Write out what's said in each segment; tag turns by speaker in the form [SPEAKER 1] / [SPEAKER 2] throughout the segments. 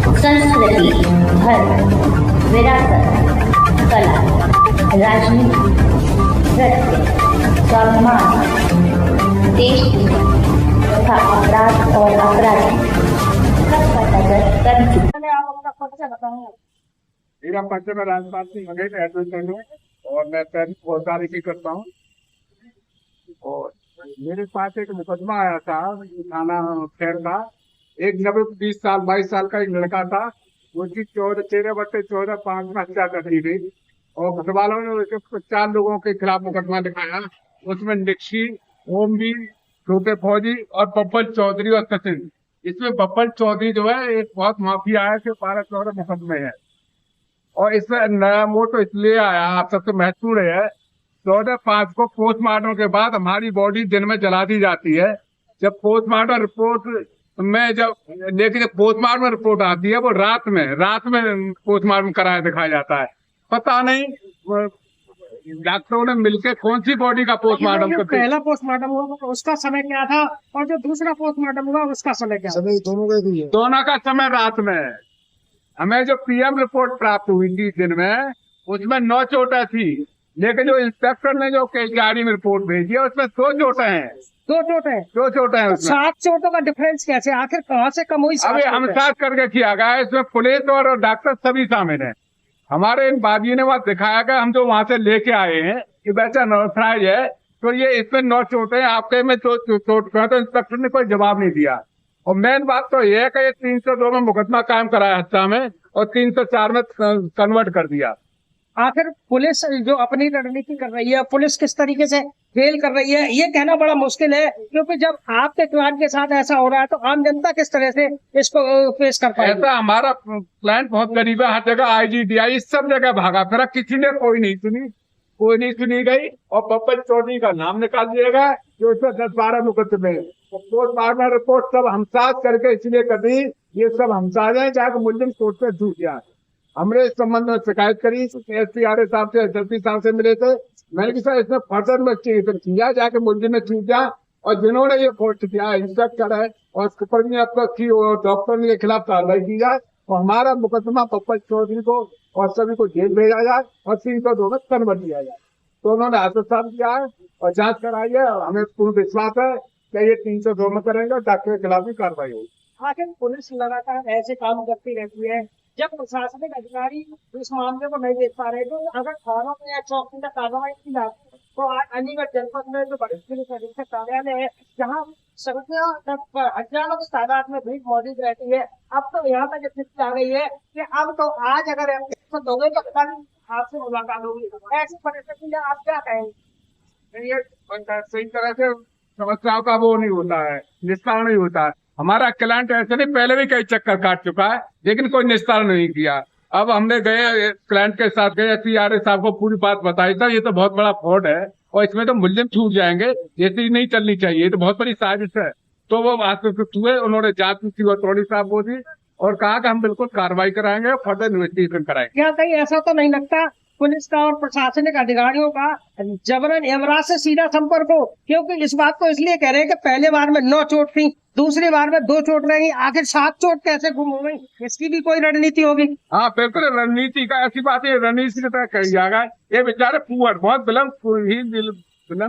[SPEAKER 1] संस्कृति, धर्म, विरासत, कला, राजनीति, नृत्य, स्वाभिमान, देश तथा अपराध और अपराधी सबका नजर कर चुकी।
[SPEAKER 2] मेरा परिचय में राजपाल सिंह बघेल एडवोकेट हूँ और मैं पैरिस फौजदारी की करता हूँ। और मेरे पास एक मुकदमा आया था थाना खैर का। एक 20 साल 22 साल का एक लड़का था, उसकी 13/14/5 में हत्या कर दी गई और घर वालों ने उसके 4 लोगों के खिलाफ मुकदमा दिखाया। उसमें निक्शी, ओमवी, छोटे फौजी और बब्बल चौधरी और सचिन। इसमें बब्बल चौधरी जो है एक बहुत माफिया है, 12-14 मुकदमे है। और इसमें नया मोड़ तो इसलिए आया, आप सबसे महत्वपूर्ण है, 14/5 को पोस्टमार्टम के बाद हमारी बॉडी दिन में जला दी जाती है। जब पोस्टमार्टम रिपोर्ट में लेकिन जब पोस्टमार्टम रिपोर्ट आती है वो रात में पोस्टमार्टम कराया दिखाया जाता है। पता नहीं डॉक्टरों ने मिलकर कौन सी बॉडी का पोस्टमार्टम करते।
[SPEAKER 3] पहला पोस्टमार्टम हुआ उसका समय क्या था और जो दूसरा पोस्टमार्टम हुआ उसका समय क्या?
[SPEAKER 4] समय
[SPEAKER 2] दोनों का समय रात में है। हमें जो पीएम रिपोर्ट प्राप्त हुई थी दिन में, उसमें 9 चोटें थी, लेकिन जो इंस्पेक्टर ने जो गाड़ी में रिपोर्ट भेजी है उसमें 2 चोटें हैं।
[SPEAKER 3] 2 चोटें?
[SPEAKER 2] 2 चोटें हैं उसमें।
[SPEAKER 3] 7 चोटों का डिफरेंस कैसे, आखिर कहाँ से कम हुई?
[SPEAKER 2] अभी हम साथ करके किया गया है। इसमें पुलिस और डॉक्टर सभी शामिल हैं। हमारे इन बाजी ने वहाँ दिखाया गया, हम जो वहाँ से लेके आए हैं कि वैसा नॉर्थराइज है, तो ये इसमें 9 चोटें, आपके में 2 चोट का। तो इंस्पेक्टर ने कोई जवाब नहीं दिया। और मेन बात तो ये है कि ये 302 में मुकदमा कायम कराया हत्या में और 304 में कन्वर्ट कर दिया।
[SPEAKER 3] आखिर पुलिस जो अपनी रणनीति कर रही है, पुलिस किस तरीके से फेल कर रही है, ये कहना बड़ा मुश्किल है, क्योंकि जब आपके क्लाइंट के साथ ऐसा हो रहा है तो आम जनता किस तरह से इसको फेस कर पाएगी?
[SPEAKER 2] ऐसा हमारा क्लाइंट बहुत गरीब है, हर जगह IGDI सब जगह भागा फिरा, किसी ने कोई नहीं सुनी गई। और बब्बल चौधरी का नाम निकाल दिया गया जो इसमें 10-12 मुकदमे। पोस्टमार्टम रिपोर्ट सब हम साथ करके इसलिए कर दी, ये सब हम साथ हैं जाकर मुलजिम कोर्ट से छूट गया। हमने इस संबंध में शिकायत करी, SPRA साहब से, SSP साहब से मिले थे। मैंने कहा सर इसमें फर्दर इन्वेस्टिगेशन किया जाके मुलजिम में छूट गया। और जिन्होंने ये पोस्ट किया इंस्पेक्टर है और की डॉक्टर के खिलाफ कार्रवाई की जाए और हमारा मुकदमा बब्बल चौधरी को और सभी को जेल भेजा जाए और 302 में कन्वर्ट किया जाए। तो उन्होंने आश्वासन किया है और जांच कराई है। हमें पूर्ण विश्वास है कि ये 302 में करेंगे और डॉक्टर के खिलाफ भी कार्रवाई होगी।
[SPEAKER 3] आखिर पुलिस लगातार ऐसे काम करती रहती है, जब प्रशासनिक अधिकारी इस मामले को नहीं देख पा रहे, तो अगर थानों में या चौकी में कार्रवाई की जाती है तो आज अलीगढ़ जनपद में जो बड़ी पुलिस अधीक्षक कार्यालय है, जहाँ सड़कों तक हजारों की तादाद में भीड़ मौजूद रहती है, अब तो यहाँ तक स्थिति आ गई है कि अब तो आज अगर दोगे तो कल आपसे मुलाकात होगी। ऐसी परिस्थिति में आप क्या कहेंगे?
[SPEAKER 2] ये सही तरह से समस्याओं का वो नहीं होता है, निस्तारण नहीं होता है। हमारा क्लाइंट ऐसे नहीं, पहले भी कई चक्कर काट चुका है लेकिन कोई निस्तारण नहीं किया। अब हमने गए क्लाइंट के साथ गए, SPRA साहब को पूरी बात बताई था, ये तो बहुत बड़ा फ्रॉड है और इसमें तो मुलजिम छूट जाएंगे, ये चीज नहीं चलनी चाहिए, ये तो बहुत बड़ी साजिश है। तो वो आश्वस्त हुए, उन्होंने जांच की अथॉरिटी साहब को दी और कहा कि हम बिल्कुल कार्रवाई कराएंगे और फर्दर इन्वेस्टिगेशन कराएंगे।
[SPEAKER 3] क्या कहीं ऐसा तो नहीं लगता पुलिस का और प्रशासनिक अधिकारियों का जबरन यमराज से सीधा संपर्क हो? क्योंकि इस बात को इसलिए कह रहे हैं कि पहले बार में 9 चोट थी, दूसरी बार में 2 चोट रही, आखिर 7 चोट कैसे गुम हो गई? इसकी भी कोई रणनीति होगी?
[SPEAKER 2] हाँ बिल्कुल, रणनीति का ऐसी बात है, रणनीति की तरह कही जाएगा। ये बेचारे पुअर, बहुत बिलंग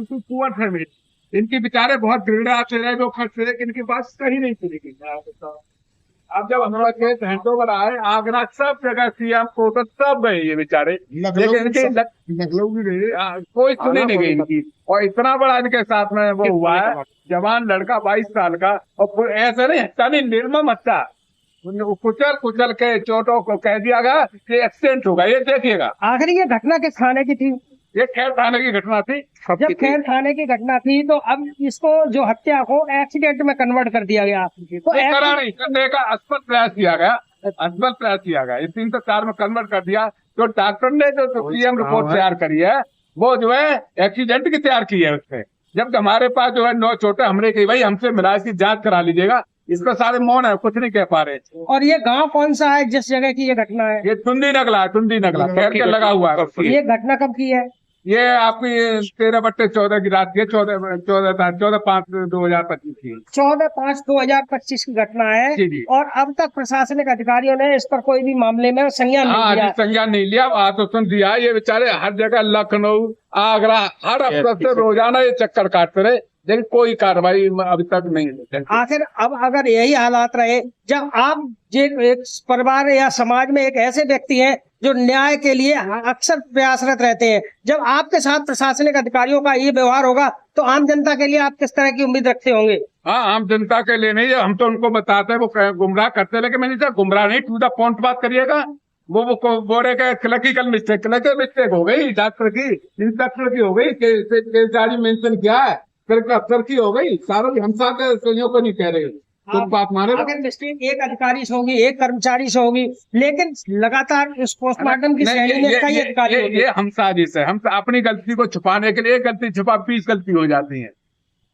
[SPEAKER 2] टू पुअर फैमिली, इनकी बेचारे बहुत गिरड़ा से रहे, जो खर्च रहे, इनकी बात कहीं नहीं सुनेगी। अब जब हमारा केस हैंडओवर आए, आगरा सब जगह CM कोर्ट सब गए ये बेचारे, लेकिन कोई सुनी नहीं गई इनकी। और इतना बड़ा इनके साथ में वो हुआ है, जवान लड़का 22 साल का, और ऐसे नहीं निर्मम हत्या, कुचल के चोटों को कह दिया गया कि एक्सीडेंट होगा। ये देखिएगा।
[SPEAKER 3] आखिर ये घटना किस थाने की थी?
[SPEAKER 2] ये खैर थाने की घटना थी।
[SPEAKER 3] जब खैर थाने की घटना थी तो अब इसको जो हत्या को एक्सीडेंट में कन्वर्ट कर दिया गया, तो
[SPEAKER 2] नहीं करने का असफल प्रयास किया गया। इस 304 में कन्वर्ट कर दिया। तो डॉक्टर ने जो PM रिपोर्ट तैयार करी है वो जो है एक्सीडेंट की तैयार की है उसमें। जब हमारे पास जो है 9 चोटें, हमने कही भाई हमसे मिला इसकी जांच करा लीजिएगा, इसका सारे मौन है, कुछ नहीं कह पा रहे।
[SPEAKER 3] और ये गांव कौन सा है जिस जगह की ये घटना है?
[SPEAKER 2] ये टुंडी नगला खैर के लगा हुआ है।
[SPEAKER 3] ये घटना कब की है?
[SPEAKER 2] ये आपकी 13/14 की रात की 14/5/2025 की।
[SPEAKER 3] 14/5/2025 की घटना है।
[SPEAKER 2] जी, जी।
[SPEAKER 3] और अब तक प्रशासनिक अधिकारियों ने इस पर कोई भी मामले में संज्ञान
[SPEAKER 2] हाँ,
[SPEAKER 3] नहीं
[SPEAKER 2] अभी
[SPEAKER 3] लिया।
[SPEAKER 2] संज्ञान नहीं लिया, आश्वासन दिया। ये बेचारे हर जगह, लखनऊ, आगरा, हर अफसर से रोजाना ये चक्कर काटते रहे, लेकिन कोई कार्रवाई अभी तक नहीं हुई।
[SPEAKER 3] आखिर अब अगर यही हालात रहे, जब आप एक परिवार या समाज में एक ऐसे व्यक्ति हैं जो न्याय के लिए अक्सर प्रयासरत रहते हैं, जब आपके साथ प्रशासनिक अधिकारियों का ये व्यवहार होगा तो आम जनता के लिए आप किस तरह की उम्मीद रखते होंगे?
[SPEAKER 2] हाँ, आम जनता के लिए नहीं, हम तो उनको बताते हैं, वो गुमराह करते हैं, लेकिन मैंने कहा गुमराह नहीं, टू द पॉइंट बात करिएगा। वो बोल रहे का क्लरिकल मिस्टेक हो गई, डॉक्टर की, इंस्पेक्टर की हो गई, केस मेंशन किया है, कलेक्टर अफसर की हो गई, सारा हम साथ संयोग को नहीं कह रहे, तो बात माने।
[SPEAKER 3] अगर मिस्टेक एक अधिकारी से होगी, एक कर्मचारी से होगी, लेकिन लगातार इस पोस्टमार्टम की श्रेणी में कई अधिकारी होते हैं।
[SPEAKER 2] ये हम साजिश है, हम अपनी गलती को छुपाने के लिए एक गलती छुपा 20 गलती हो जाती है।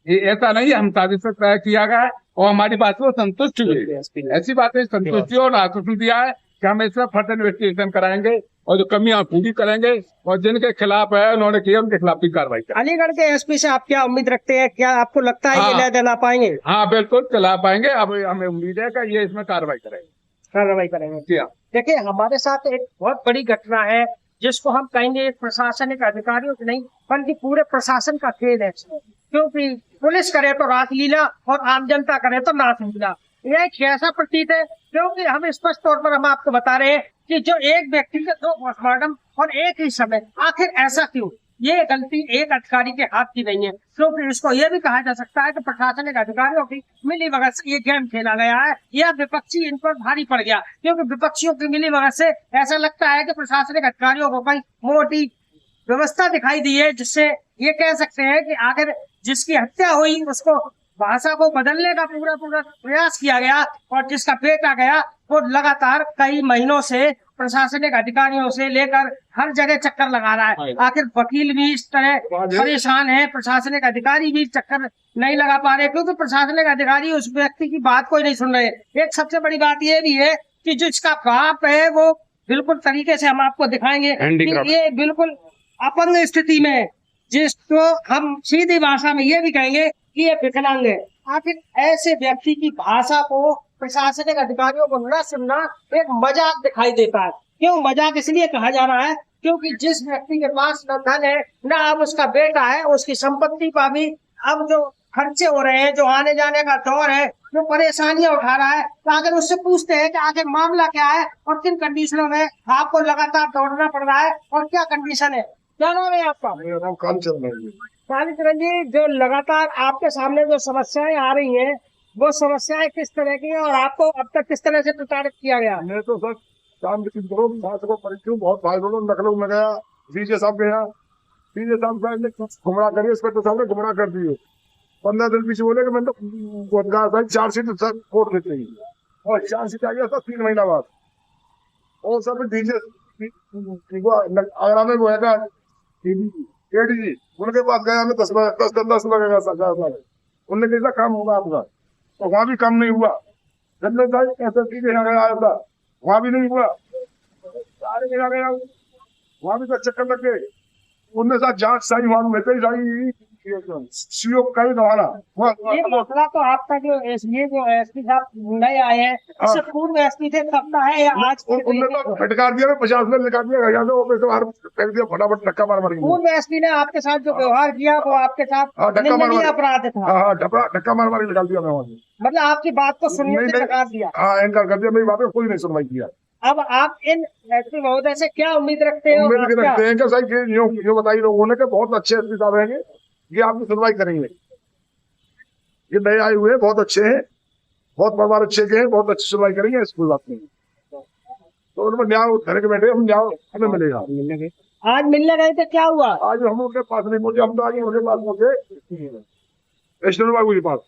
[SPEAKER 2] ये ऐसा नहीं है, हम साजिश से तय किया गया है और हमारी बात को संतुष्ट हुए, ऐसी बातें संतुष्टि और आश्वासन दिया है कि हम इसमें फर्दर इन्वेस्टिगेशन कराएंगे और जो कमियां पूरी करेंगे, और जिनके खिलाफ है उन्होंने किया उनके खिलाफ भी कार्रवाई करेंगे।
[SPEAKER 3] अलीगढ़ के एसपी से आप क्या उम्मीद रखते हैं? क्या आपको लगता है ये न्याय दिला पाएंगे?
[SPEAKER 2] हाँ, बिल्कुल दिला पाएंगे। अब हमें उम्मीद है कि ये इसमें कार्रवाई करेंगे। जी हाँ।
[SPEAKER 3] देखिए, हमारे साथ एक बहुत बड़ी घटना है जिसको हम कहेंगे प्रशासनिक अधिकारियों की नहीं बल्कि पूरे प्रशासन का खेल है, क्योंकि पुलिस करे तो रासलीला और आम जनता करे तो नासलीला। यह एक ऐसा प्रतीत है, क्योंकि हम स्पष्ट तौर पर हम आपको बता रहे हैं कि जो एक व्यक्ति के 2 पोस्टमार्टम और एक ही समय, आखिर ऐसा क्यों? ये गलती एक अधिकारी के हाथ की नहीं है, क्योंकि इसको यह भी कहा जा सकता है कि प्रशासनिक अधिकारियों की मिलीभगत से ये गेम खेला गया है, या विपक्षी इन पर भारी पड़ गया, क्योंकि विपक्षियों की मिलीभगत से ऐसा लगता है कि प्रशासनिक अधिकारियों को कहीं मोटी व्यवस्था दिखाई दी है, जिससे ये कह सकते हैं कि आखिर जिसकी हत्या हुई उसको भाषा को बदलने का पूरा प्रयास किया गया, और जिसका बेटा गया वो लगातार कई महीनों से प्रशासनिक अधिकारियों से लेकर हर जगह चक्कर लगा रहा है। आखिर वकील भी इस तरह परेशान है, प्रशासनिक अधिकारी भी चक्कर नहीं लगा पा रहे, क्योंकि प्रशासनिक अधिकारी उस व्यक्ति की बात कोई नहीं सुन रहे। एक सबसे बड़ी बात यह भी है कि जिसका बाप है वो बिल्कुल तरीके से हम आपको दिखाएंगे कि ये बिल्कुल अपंग स्थिति में, जिसको हम सीधी भाषा में ये भी कहेंगे कि ये विकलांग है। आखिर ऐसे व्यक्ति की भाषा को प्रशासनिक अधिकारियों को न सुनना एक मजाक दिखाई देता है। क्यों मजाक इसलिए कहा जा रहा है? क्योंकि जिस व्यक्ति के पास न धन है न अब उसका बेटा है, उसकी संपत्ति पर भी अब जो खर्चे हो रहे हैं, जो आने जाने का दौर है, जो परेशानियां उठा रहा है, तो अगर उससे पूछते हैं कि आखिर मामला क्या है और किन कंडीशनों में आपको लगातार दौड़ना पड़ रहा है और क्या कंडीशन है। क्या नाम है आपका?
[SPEAKER 2] मेरा नाम कालीचरण जी।
[SPEAKER 3] कालीचरण जी, जो लगातार आपके सामने जो समस्याएं आ रही हैं, वो समस्याएं किस तरह की हैं और आपको अब तक किस तरह से प्रताड़ित किया गया?
[SPEAKER 2] मैं तो सर शाम के को परिचय बहुत भागदौड़ लखनऊ में गया, डीजे साहब गया, डीजे साहब ने गुमराह करिए, इंस्पेक्टर साहब ने गुमराह कर दिए। 15 दिन पीछे बोले कि मैं तो गोदगार साहब 4 सीट सर कोर्ट देते ही, और 4 सीट आ गया था 3 महीना बाद। और सब डीजे आगरा में वो है एडीजी, उनके पास गया, मैं 10 लगेगा सरकार, उनने कैसा काम होगा आपका, तो वहाँ भी काम नहीं हुआ। जनरल साहब एसएसपी के यहाँ आया था, वहाँ भी नहीं हुआ। सारे जगह गया, वहाँ भी चक्कर लग गए, उनके साथ जांच सारी वहाँ में सारी सीओ का ही दवाना।
[SPEAKER 3] ये मसला तो आपका जो एसपी साहब नए आए हैं, इससे पूर्व एसपी थे तब का है या आज?
[SPEAKER 2] उनने तो फटकार दिया, 50 में निकाल दिया, फेंक दिया, फटाफट धक्का मार मार।
[SPEAKER 3] पूर्व एसपी ने आपके साथ जो व्यवहार किया वो आपके साथ निंदनीय अपराध था।
[SPEAKER 2] हाँ, धक्का मार मार निकाल दिया मैं वहाँ से।
[SPEAKER 3] मतलब आपकी बात को सुनने से नकार दिया?
[SPEAKER 2] हाँ, इनकार कर दिया, मेरी बात कोई नहीं सुनवाई किया।
[SPEAKER 3] अब आप इन एसपी महोदय से क्या उम्मीद रखते हो?
[SPEAKER 2] उम्मीद रखते हैं कि सही यूँ बताइए लोगों ने कि बहुत अच्छे एसपी साहब रहेंगे, ये आपकी सुनवाई करेंगे। ये नए आए हुए हैं, बहुत अच्छे हैं, बहुत परिवार अच्छे के हैं, बहुत अच्छी सुनवाई करेंगे, इसको बात नहीं। तो उनमें न्याय घर के बैठे, हम न्याय हमें मिलेगा।
[SPEAKER 3] आज मिलने गए थे, क्या हुआ?
[SPEAKER 2] आज हम उनके पास नहीं पहुंचे, हम तो आगे उनके पास पहुंचे स्टेशन बाबू के पास।